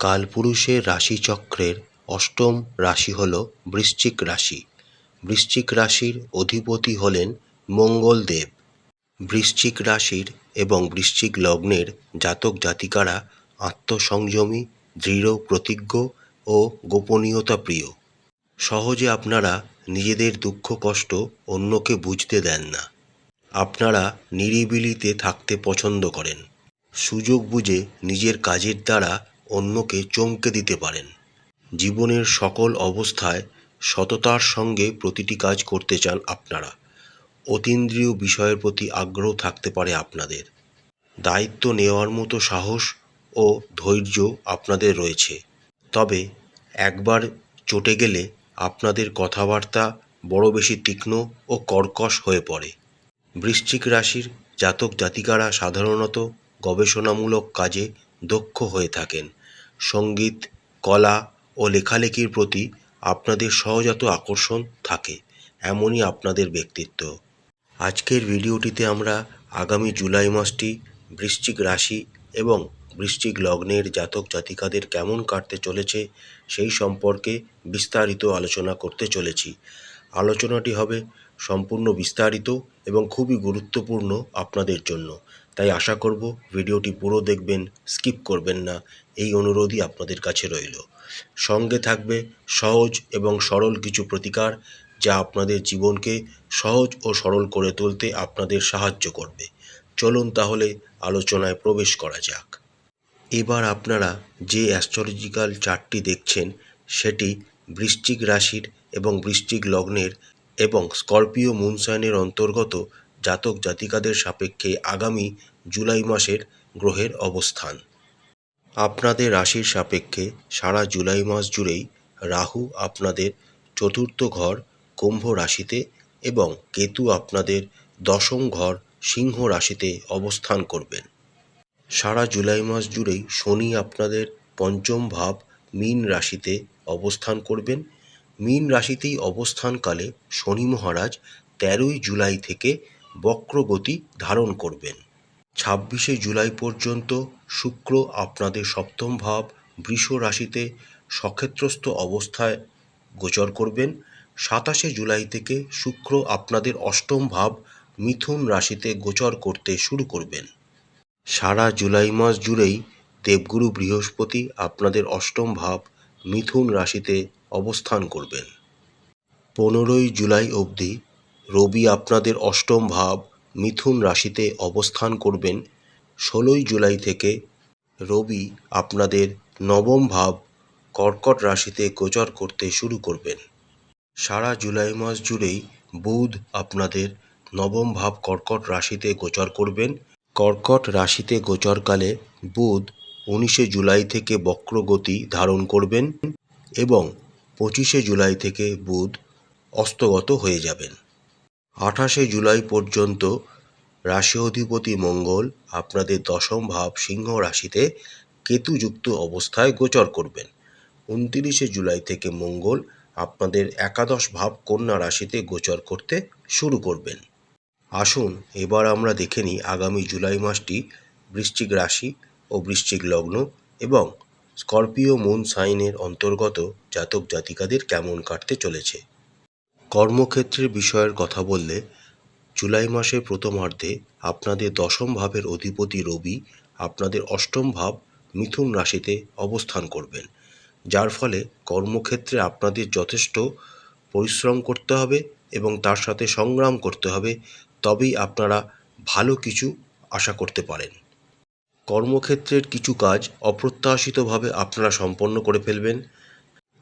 কালপুরুষের রাশিচক্রের অষ্টম রাশি হল বৃশ্চিক রাশি। বৃশ্চিক রাশির অধিপতি হলেন মঙ্গলদেব। বৃশ্চিক রাশির এবং বৃশ্চিক লগ্নের জাতক জাতিকারা আত্মসংযমী, দৃঢ় প্রতিজ্ঞ ও গোপনীয়তা প্রিয়। সহজে আপনারা নিজেদের দুঃখ কষ্ট অন্যকে বুঝতে দেন না। আপনারা নিরিবিলিতে থাকতে পছন্দ করেন। সুযোগ বুঝে নিজের কাজের দ্বারা অন্যকে চমকে দিতে পারেন। জীবনের সকল অবস্থায় সততার সঙ্গে প্রতিটি কাজ করতে চান আপনারা। অতীন্দ্রিয় বিষয়ের প্রতি আগ্রহ থাকতে পারে আপনাদের। দায়িত্ব নেওয়ার মতো সাহস ও ধৈর্য আপনাদের রয়েছে। তবে একবার চটে গেলে আপনাদের কথাবার্তা বড় বেশি তীক্ষ্ণ ও কর্কশ হয়ে পড়ে। বৃশ্চিক রাশির জাতক জাতিকারা সাধারণত গবেষণামূলক কাজে দক্ষ হয়ে থাকেন। সঙ্গীত, কলা ও লেখালেখির প্রতি আপনাদের সহজাত আকর্ষণ থাকে, এমনই আপনাদের ব্যক্তিত্ব। আজকের ভিডিওটিতে আমরা আগামী জুলাই মাসটি বৃশ্চিক রাশি এবং বৃশ্চিক লগ্নের জাতক জাতিকাদের কেমন কাটতে চলেছে সেই সম্পর্কে বিস্তারিত আলোচনা করতে চলেছি। আলোচনাটি হবে সম্পূর্ণ বিস্তারিত এবং খুবই গুরুত্বপূর্ণ আপনাদের জন্য, তাই আশা করব ভিডিওটি পুরো দেখবেন, স্কিপ করবেন না, এই অনুরোধই আপনাদের কাছে রইল। সঙ্গে থাকবে সহজ এবং সরল কিছু প্রতিকার, যা আপনাদের জীবনকে সহজ ও সরল করে তুলতে আপনাদের সাহায্য করবে। চলুন তাহলে আলোচনায় প্রবেশ করা যাক। এবার আপনারা যে অ্যাস্ট্রোলজিক্যাল চার্টটি দেখছেন সেটি বৃশ্চিক রাশির এবং বৃশ্চিক লগ্নের এবং স্করপিও মুন সাইনের অন্তর্গত জাতক জাতিকাদের সাপেক্ষে আগামী জুলাই মাসের গ্রহের অবস্থান। আপনাদের রাশির সাপেক্ষে সারা জুলাই মাস জুড়েই রাহু আপনাদের চতুর্থ ঘর কুম্ভ রাশিতে এবং কেতু আপনাদের দশম ঘর সিংহ রাশিতে অবস্থান করবেন। সারা জুলাই মাস জুড়েই শনি আপনাদের পঞ্চম ভাব মীন রাশিতে অবস্থান করবেন। মীন রাশিতেই অবস্থানকালে শনি মহারাজ 13ই জুলাই থেকে বক্রগতি ধারণ করবেন। 26শে জুলাই পর্যন্ত শুক্র আপনাদের সপ্তম ভাব বৃষ রাশিতে সক্ষেত্রস্থ অবস্থায় গোচর করবেন। 27শে জুলাই থেকে শুক্র আপনাদের অষ্টম ভাব মিথুন রাশিতে গোচর করতে শুরু করবেন। সারা জুলাই মাস জুড়েই দেবগুরু বৃহস্পতি আপনাদের অষ্টম ভাব মিথুন রাশিতে অবস্থান করবেন। 15ই জুলাই অবধি রবি আপনাদের অষ্টম ভাব মিথুন রাশিতে অবস্থান করবেন। 16ই জুলাই থেকে রবি আপনাদের নবম ভাব কর্কট রাশিতে গোচর করতে শুরু করবেন। সারা জুলাই মাস জুড়েই বুধ আপনাদের নবম ভাব কর্কট রাশিতে গোচর করবেন। কর্কট রাশিতে গোচরকালে বুধ 19শে জুলাই থেকে বক্রগতি ধারণ করবেন এবং 25শে জুলাই থেকে বুধ অস্তগত হয়ে যাবেন। 28শে জুলাই পর্যন্ত রাশি অধিপতি মঙ্গল আপনাদের দশম ভাব সিংহ রাশিতে কেতুযুক্ত অবস্থায় গোচর করবেন। 29শে জুলাই থেকে মঙ্গল আপনাদের একাদশ ভাব কন্যা রাশিতে গোচর করতে শুরু করবেন। আসুন এবার আমরা দেখে নিই আগামী জুলাই মাসটি বৃশ্চিক রাশি ও বৃশ্চিক লগ্ন এবং স্করপিও মুন সাইনের অন্তর্গত জাতক জাতিকাদের কেমন কাটতে চলেছে। কর্মক্ষেত্রের বিষয়ের কথা বললে জুলাই মাসের প্রথমার্ধে আপনাদের দশম ভাবের অধিপতি রবি আপনাদের অষ্টম ভাব মিথুন রাশিতে অবস্থান করবেন, যার ফলে কর্মক্ষেত্রে আপনাদের যথেষ্ট পরিশ্রম করতে হবে এবং তার সাথে সংগ্রাম করতে হবে, তবেই আপনারা ভালো কিছু আশা করতে পারেন। কর্মক্ষেত্রের কিছু কাজ অপ্রত্যাশিতভাবে আপনারা সম্পন্ন করে ফেলবেন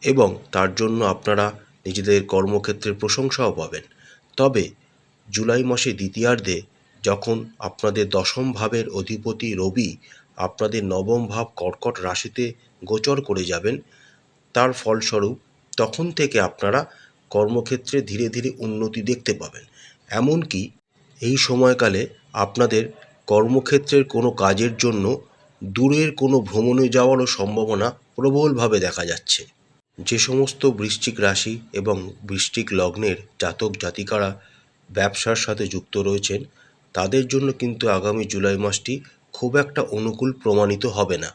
এবং তার জন্য আপনারা নিজেদের কর্মক্ষেত্রের প্রশংসাও পাবেন। তবে জুলাই মাসে দ্বিতীয়ার্ধে যখন আপনাদের দশম ভাবের অধিপতি রবি আপনাদের নবম ভাব কর্কট রাশিতে গোচর করে যাবেন, তার ফলস্বরূপ তখন থেকে আপনারা কর্মক্ষেত্রে ধীরে ধীরে উন্নতি দেখতে পাবেন। এমনকি এই সময়কালে আপনাদের কর্মক্ষেত্রের কোনো কাজের জন্য দূরের কোনো ভ্রমণে যাওয়ারও সম্ভাবনা প্রবলভাবে দেখা যাচ্ছে। যে সমস্ত বৃশ্চিক রাশি এবং বৃশ্চিক লগ্নের জাতক জাতিকারা ব্যবসার সাথে যুক্ত রয়েছেন তাদের জন্য কিন্তু আগামী জুলাই মাসটি খুব একটা অনুকূল প্রমাণিত হবে না।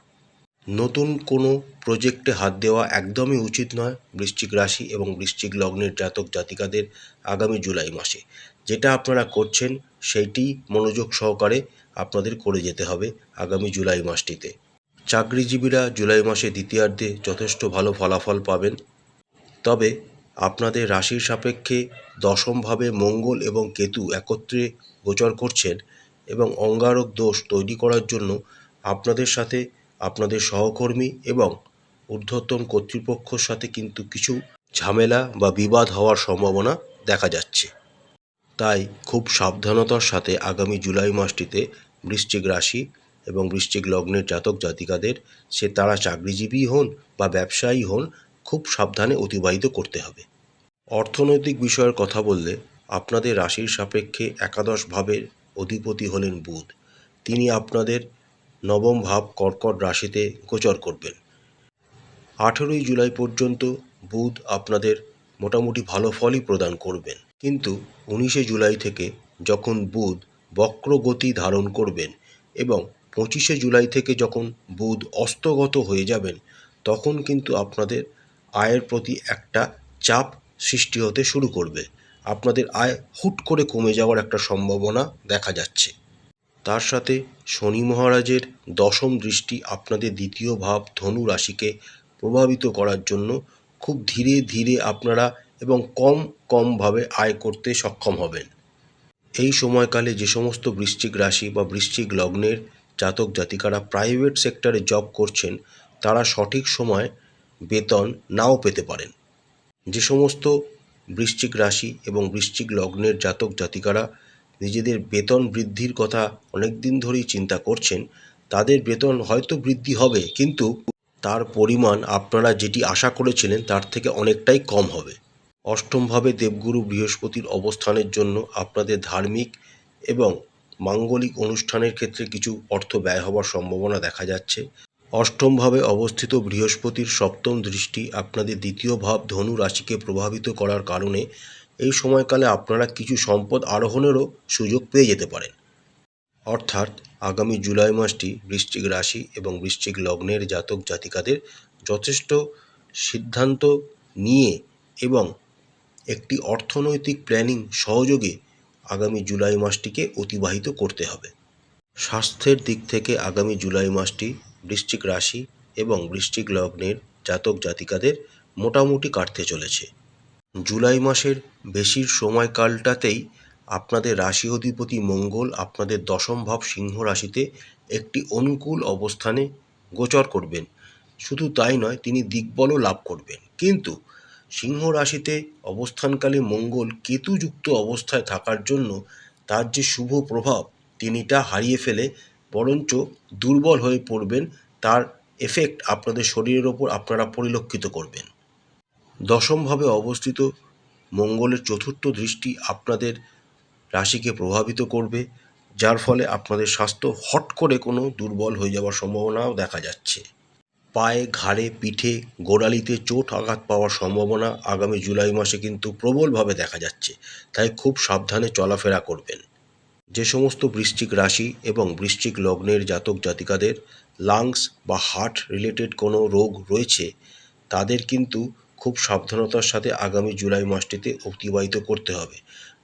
নতুন কোনো প্রজেক্টে হাত দেওয়া একদমই উচিত নয় বৃশ্চিক রাশি এবং বৃশ্চিক লগ্নের জাতক জাতিকাদের আগামী জুলাই মাসে। যেটা আপনারা করছেন সেইটি মনোযোগ সহকারে আপনাদের করে যেতে হবে আগামী জুলাই মাসটিতে। চাকরিজীবীরা জুলাই মাসে দ্বিতীয়ার্ধে যথেষ্ট ভালো ফলাফল পাবেন। তবে আপনাদের রাশির সাপেক্ষে দশমভাবে মঙ্গল এবং কেতু একত্রে গোচর করছেন এবং অঙ্গারক দোষ তৈরি করার জন্য আপনাদের সাথে আপনাদের সহকর্মী এবং ঊর্ধ্বতন কর্তৃপক্ষর সাথে কিন্তু কিছু ঝামেলা বা বিবাদ হওয়ার সম্ভাবনা দেখা যাচ্ছে। তাই খুব সাবধানতার সাথে আগামী জুলাই মাসটিতে বৃশ্চিক রাশি এবং বৃশ্চিক লগ্নের জাতক জাতিকাদের, সে তারা চাকরিজীবী হন বা ব্যবসায়ী হন, খুব সাবধানে অতিবাহিত করতে হবে। অর্থনৈতিক বিষয়ের কথা বললে আপনাদের রাশির সাপেক্ষে একাদশ ভাবের অধিপতি হলেন বুধ। তিনি আপনাদের নবম ভাব কর্কট রাশিতে গোচর করবেন। 18ই জুলাই পর্যন্ত বুধ আপনাদের মোটামুটি ভালো ফলই প্রদান করবেন, কিন্তু 19শে জুলাই থেকে যখন বুধ বক্রগতি ধারণ করবেন এবং 25শে জুলাই থেকে যখন বুধ অস্তগত হয়ে যাবেন, তখন কিন্তু আপনাদের আয়ের প্রতি একটা চাপ সৃষ্টি হতে শুরু করবে। আপনাদের আয় হুট করে কমে যাওয়ার একটা সম্ভাবনা দেখা যাচ্ছে। তার সাথে শনি মহারাজের দশম দৃষ্টি আপনাদের দ্বিতীয় ভাব ধনু রাশিকে প্রভাবিত করার জন্য খুব ধীরে ধীরে আপনারা এবং কমভাবে আয় করতে সক্ষম হবেন। এই সময়কালে যে সমস্ত বৃশ্চিক রাশি বা বৃশ্চিক লগ্নের জাতক জাতিকারা প্রাইভেট সেক্টরে জব করছেন, তারা সঠিক সময় বেতন নাও পেতে পারেন। যে সমস্ত বৃশ্চিক রাশি এবং বৃশ্চিক লগ্নের জাতক জাতিকারা নিজেদের বেতন বৃদ্ধির কথা অনেক দিন ধরেই চিন্তা করছেন, তাদের বেতন হয়তো বৃদ্ধি হবে, কিন্তু তার পরিমাণ আপনারা যেটি আশা করেছিলেন তার থেকে অনেকটাই কম হবে। অষ্টমভাবে দেবগুরু বৃহস্পতির অবস্থানের জন্য আপনাদের ধার্মিক এবং মাঙ্গলিক অনুষ্ঠানের ক্ষেত্রে কিছু অর্থ ব্যয় হওয়ার সম্ভাবনা দেখা যাচ্ছে। অষ্টমভাবে অবস্থিত বৃহস্পতির সপ্তম দৃষ্টি আপনাদের দ্বিতীয় ভাব ধনু রাশিকে প্রভাবিত করার কারণে এই সময়কালে আপনারা কিছু সম্পদ আরোহণেরও সুযোগ পেয়ে যেতে পারেন। অর্থাৎ আগামী জুলাই মাসটি বৃশ্চিক রাশি এবং বৃশ্চিক লগ্নের জাতক জাতিকাদের যথেষ্ট সিদ্ধান্ত নিয়ে এবং একটি অর্থনৈতিক প্ল্যানিং সহযোগে আগামী জুলাই মাসটিকে অতিবাহিত করতে হবে। স্বাস্থ্যের দিক থেকে আগামী জুলাই মাসটি বৃশ্চিক রাশি এবং বৃশ্চিক লগ্নের জাতক জাতিকাদের মোটামুটি কাটতে চলেছে। জুলাই মাসের বেশির সময়কালটাতেই আপনাদের রাশি অধিপতি মঙ্গল আপনাদের দশম ভাব সিংহ রাশিতে একটি অনুকূল অবস্থানে গোচর করবেন। শুধু তাই নয়, তিনি দিগ্বলও লাভ করবেন। কিন্তু সিংহ রাশিতে অবস্থানকালে মঙ্গল কেতুযুক্ত অবস্থায় থাকার জন্য তার যে শুভ প্রভাব তিনি তা হারিয়ে ফেলে বরঞ্চ দুর্বল হয়ে পড়বেন। তার এফেক্ট আপনাদের শরীরের ওপর আপনারা পরিলক্ষিত করবেন। দশমভাবে অবস্থিত মঙ্গলের চতুর্থ দৃষ্টি আপনাদের রাশিকে প্রভাবিত করবে, যার ফলে আপনাদের স্বাস্থ্য হট করে কোনো দুর্বল হয়ে যাওয়ার সম্ভাবনাও দেখা যাচ্ছে। পায়ে, ঘাড়ে, পিঠে, গোড়ালিতে চোট আঘাত পাওয়ার সম্ভাবনা আগামী জুলাই মাসে কিন্তু প্রবলভাবে দেখা যাচ্ছে। তাই খুব সাবধানে চলাফেরা করবেন। যে সমস্ত বৃশ্চিক রাশি এবং বৃশ্চিক লগ্নের জাতক জাতিকাদের লাংস বা হার্ট রিলেটেড কোনো রোগ রয়েছে, তাদের কিন্তু খুব সাবধানতার সাথে আগামী জুলাই মাসটিতে অতিবাহিত করতে হবে।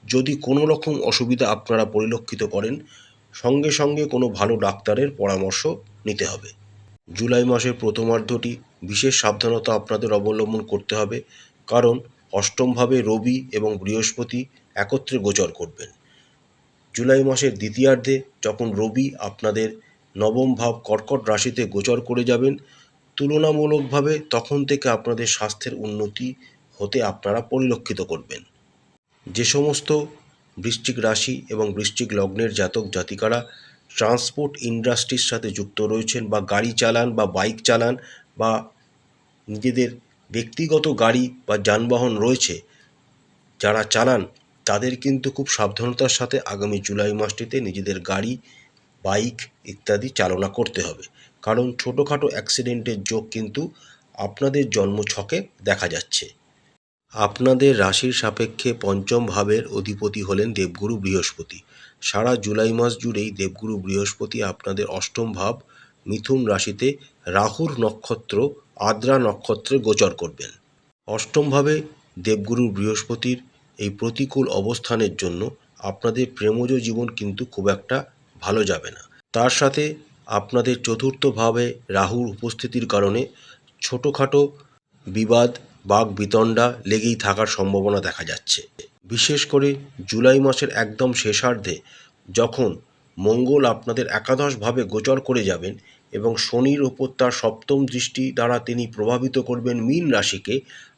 যদি কোনো রকম অসুবিধা আপনারা পরিলক্ষিত করেন, সঙ্গে সঙ্গে কোনো ভালো ডাক্তারের পরামর্শ নিতে হবে। জুলাই মাসের প্রথমার্ধটি বিশেষ সাবধানতা আপনাদের অবলম্বন করতে হবে, কারণ অষ্টমভাবে রবি এবং বৃহস্পতি একত্রে গোচর করবেন। জুলাই মাসের দ্বিতীয়ার্ধে যখন রবি আপনাদের নবম ভাব কর্কট রাশিতে গোচর করে যাবেন, তুলনামূলকভাবে তখন থেকে আপনাদের স্বাস্থ্যের উন্নতি হতে আপনারা পরিলক্ষিত করবেন। যে সমস্ত বৃশ্চিক রাশি এবং বৃশ্চিক লগ্নের জাতক জাতিকারা ট্রান্সপোর্ট ইন্ডাস্ট্রির সাথে যুক্ত রয়েছেন বা গাড়ি চালান বা বাইক চালান বা নিজেদের ব্যক্তিগত গাড়ি বা যানবাহন রয়েছে যারা চালান, তাদের কিন্তু খুব সাবধানতার সাথে আগামী জুলাই মাসটিতে নিজেদের গাড়ি, বাইক ইত্যাদি চালনা করতে হবে, কারণ ছোটোখাটো অ্যাক্সিডেন্টের যোগ কিন্তু আপনাদের জন্মছকে দেখা যাচ্ছে। আপনাদের রাশির সাপেক্ষে পঞ্চম ভাবের অধিপতি হলেন দেবগুরু বৃহস্পতি। সারা জুলাই মাস জুড়েই দেবগুরু বৃহস্পতি আপনাদের অষ্টম ভাব মিথুন রাশিতে রাহুর নক্ষত্র আদ্রা নক্ষত্রে গোচর করবেন। অষ্টমভাবে দেবগুরু বৃহস্পতির এই প্রতিকূল অবস্থানের জন্য আপনাদের প্রেমজ জীবন কিন্তু খুব একটা ভালো যাবে না। তার সাথে আপনাদের চতুর্থভাবে রাহুর উপস্থিতির কারণে ছোটোখাটো বিবাদ বাক বিতণ্ডা লেগেই থাকার সম্ভাবনা দেখা যাচ্ছে। বিশেষ করে জুলাই মাসের একদম শেষার্ধে যখন মঙ্গল আপনাদের একাদশভাবে গোচর করে যাবেন এবং শনির ওপর তার সপ্তম দৃষ্টি দ্বারা তিনি প্রভাবিত করবেন মীন রাশিকে,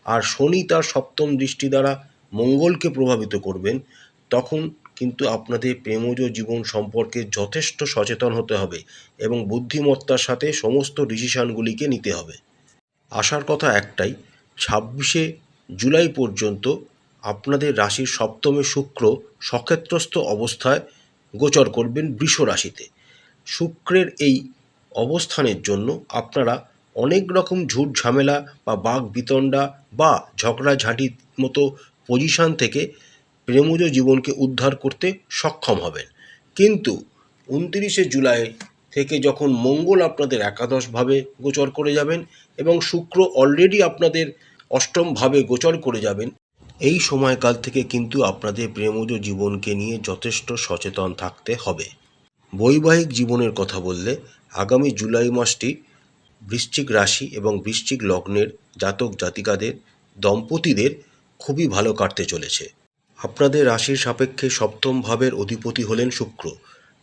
আর শনি তার সপ্তম দৃষ্টি দ্বারা মঙ্গলকে প্রভাবিত করবেন, তখন কিন্তু আপনাদের প্রেমজ জীবন সম্পর্কে যথেষ্ট সচেতন হতে হবে এবং বুদ্ধিমত্তার সাথে সমস্ত ডিসিশনগুলিকে নিতে হবে। আসার কথা একটাই, 26শে জুলাই পর্যন্ত আপনাদের রাশির সপ্তমে শুক্র সক্ষেত্রস্থ অবস্থায় গোচর করবেন বৃষ রাশিতে। শুক্রের এই অবস্থানের জন্য আপনারা অনেক রকম ঝুট ঝামেলা বা বাক বিতণ্ডা বা ঝগড়াঝাঁটির মতো পজিশন থেকে প্রেমজ জীবনকে উদ্ধার করতে সক্ষম হবেন। কিন্তু 29শে জুলাই থেকে যখন মঙ্গল আপনাদের একাদশভাবে গোচর করে যাবেন এবং শুক্র অলরেডি আপনাদের অষ্টমভাবে গোচর করে যাবেন, এই সময়কাল থেকে কিন্তু আপনাদের প্রেমজ জীবনকে নিয়ে যথেষ্ট সচেতন থাকতে হবে। বৈবাহিক জীবনের কথা বললে আগামী জুলাই মাসটি বৃশ্চিক রাশি এবং বৃশ্চিক লগ্নের জাতক জাতিকাদের দম্পতিদের খুবই ভালো কাটতে চলেছে। আপনাদের রাশির সাপেক্ষে সপ্তম ভাবের অধিপতি হলেন শুক্র।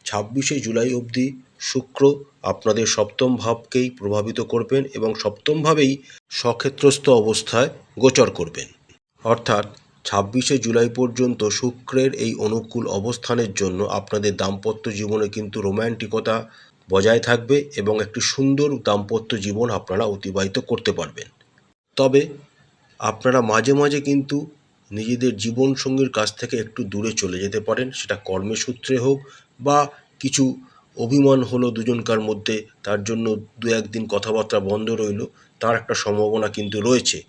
26শে জুলাই অবধি শুক্র আপনাদের সপ্তম ভাবকেই প্রভাবিত করবেন এবং সপ্তমভাবেই স্বক্ষেত্রস্থ অবস্থায় গোচর করবেন। অর্থাৎ 26শে জুলাই পর্যন্ত শুক্রের এই অনুকূল অবস্থানের জন্য আপনাদের দাম্পত্য জীবনে কিন্তু রোম্যান্টিকতা বজায় থাকবে এবং একটি সুন্দর দাম্পত্য জীবন আপনারা অতিবাহিত করতে পারবেন। তবে আপনারা মাঝে মাঝে কিন্তু নিজেদের জীবনসঙ্গীর কাছ থেকে একটু দূরে চলে যেতে পারেন, সেটা কর্মের সূত্রে হোক বা কিছু অভিমান হলো দুজনকার মধ্যে, তার জন্য 2-1 দিন কথাবার্তা বন্ধ রইল, তার একটা সম্ভাবনা কিন্তু রয়েছে।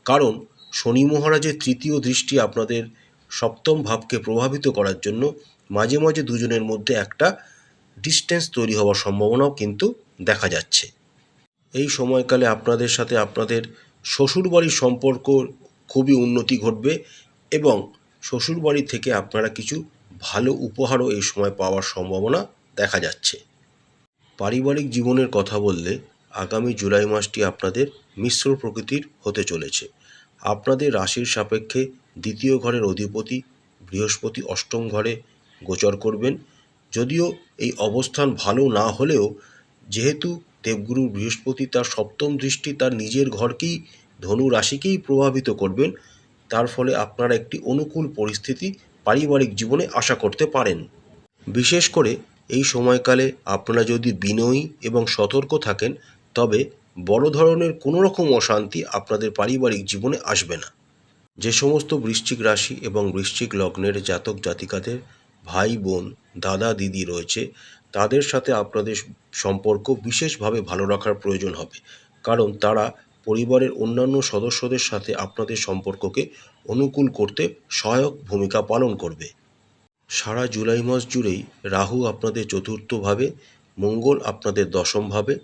কারণ শনি মহারাজের তৃতীয় দৃষ্টি আপনাদের সপ্তম ভাবকে প্রভাবিত করার জন্য মাঝে মাঝে দুজনের মধ্যে একটা ডিস্টেন্স তৈরি হওয়ার সম্ভাবনাও কিন্তু দেখা যাচ্ছে। এই সময়কালে আপনাদের সাথে আপনাদের শ্বশুরবাড়ির সম্পর্ক খুবই উন্নতি ঘটবে এবং শ্বশুরবাড়ি থেকে আপনারা কিছু ভালো উপহারও এই সময় পাওয়ার সম্ভাবনা দেখা যাচ্ছে। পারিবারিক জীবনের কথা বললে আগামী জুলাই মাসটি আপনাদের মিশ্র প্রকৃতির হতে চলেছে। আপনাদের রাশির সাপেক্ষে দ্বিতীয় ঘরের অধিপতি বৃহস্পতি অষ্টম ঘরে গোচর করবেন। যদিও এই অবস্থান ভালো না হলেও যেহেতু দেবগুরু বৃহস্পতি তার সপ্তম দৃষ্টি তার নিজের ঘরকেই ধনু রাশিকেই প্রভাবিত করবেন, তার ফলে আপনারা একটি অনুকূল পরিস্থিতি পারিবারিক জীবনে আশা করতে পারেন। বিশেষ করে এই সময়কালে আপনারা যদি বিনয়ী এবং সতর্ক থাকেন তবে বড় ধরনের কোনো রকম অশান্তি আপনাদের পারিবারিক জীবনে আসবে না। যে সমস্ত বৃশ্চিক রাশি এবং বৃশ্চিক লগ্নের জাতক জাতিকাদের ভাই বোন দাদা দিদি রয়েছে, তাদের সাথে আপনাদের সম্পর্ক বিশেষভাবে ভালো রাখার প্রয়োজন হবে, কারণ তারা পরিবারের অন্যান্য সদস্যদের সাথে আপনাদের সম্পর্ককে অনুকূল করতে সহায়ক ভূমিকা পালন করবে। সারা জুলাই মাস জুড়েই রাহু আপনাদের চতুর্থভাবে, মঙ্গল আপনাদের দশমভাবে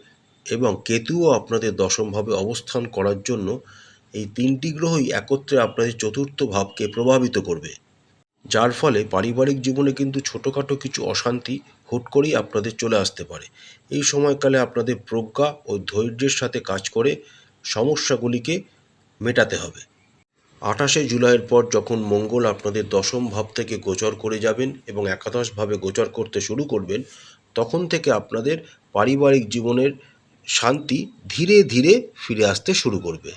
এবং কেতুও আপনাদের দশমভাবে অবস্থান করার জন্য এই 3টি গ্রহই একত্রে আপনাদের চতুর্থ ভাবকে প্রভাবিত করবে, যার ফলে পারিবারিক জীবনে কিন্তু ছোটোখাটো কিছু অশান্তি হুট করেই আপনাদের চলে আসতে পারে। এই সময়কালে আপনাদের প্রজ্ঞা ও ধৈর্যের সাথে কাজ করে সমস্যাগুলিকে মেটাতে হবে। 28শে জুলাইয়ের পর যখন মঙ্গল আপনাদের দশম ভাব থেকে গোচর করে যাবেন এবং একাদশভাবে গোচর করতে শুরু করবেন, তখন থেকে আপনাদের পারিবারিক জীবনের শান্তি ধীরে ধীরে ফিরে আসতে শুরু করবে।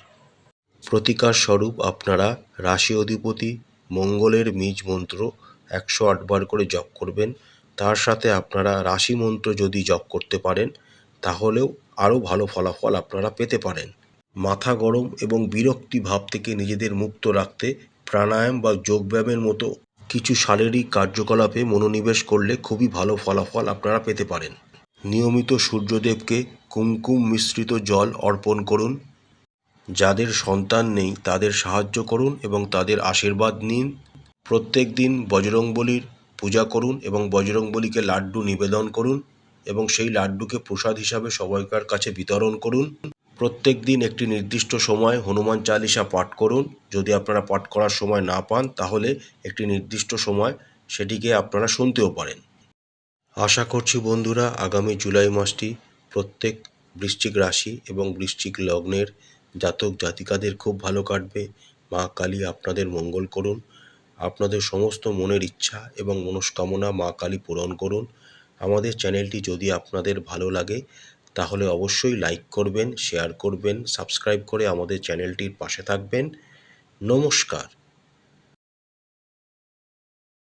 প্রতিকার স্বরূপ আপনারা রাশি অধিপতি মঙ্গলের বীজ মন্ত্র 108 বার করে জপ করবেন। তার সাথে আপনারা রাশি মন্ত্র যদি জপ করতে পারেন তাহলেও আরও ভালো ফলাফল আপনারা পেতে পারেন। মাথা গরম এবং বিরক্তি ভাব থেকে নিজেদের মুক্ত রাখতে প্রাণায়াম বা যোগব্যায়ামের মতো কিছু শারীরিক কার্যকলাপে মনোনিবেশ করলে খুবই ভালো ফলাফল আপনারা পেতে পারেন। নিয়মিত সূর্যদেবকে কুমকুম মিশ্রিত জল অর্পণ করুন। যাদের সন্তান নেই তাদের সাহায্য করুন এবং তাদের আশীর্বাদ নিন। প্রত্যেক দিন বজরংবলীর পূজা করুন এবং বজরংবলীকে লাড্ডু নিবেদন করুন। এবং সেই লাড্ডুকে প্রসাদ হিসাবে সবাইকার কাছে বিতরণ করুন। প্রত্যেক দিন একটি নির্দিষ্ট সময় হনুমান চালিসা পাঠ করুন। যদি আপনারা পাঠ করার সময় না পান তাহলে একটি নির্দিষ্ট সময় সেটিকে আপনারা শুনতেও পারেন। আশা করছি বন্ধুরা আগামী জুলাই মাসটি প্রত্যেক বৃশ্চিক রাশি এবং বৃশ্চিক লগ্নের জাতক জাতিকাদের খুব ভালো কাটবে। মা কালী আপনাদের মঙ্গল করুন। আপনাদের সমস্ত মনের ইচ্ছা এবং মনস্কামনা মা কালী পূরণ করুন। আমাদের চ্যানেলটি যদি আপনাদের ভালো লাগে তাহলে অবশ্যই লাইক করবেন, শেয়ার করবেন, সাবস্ক্রাইব করে আমাদের চ্যানেলটির পাশে থাকবেন। নমস্কার।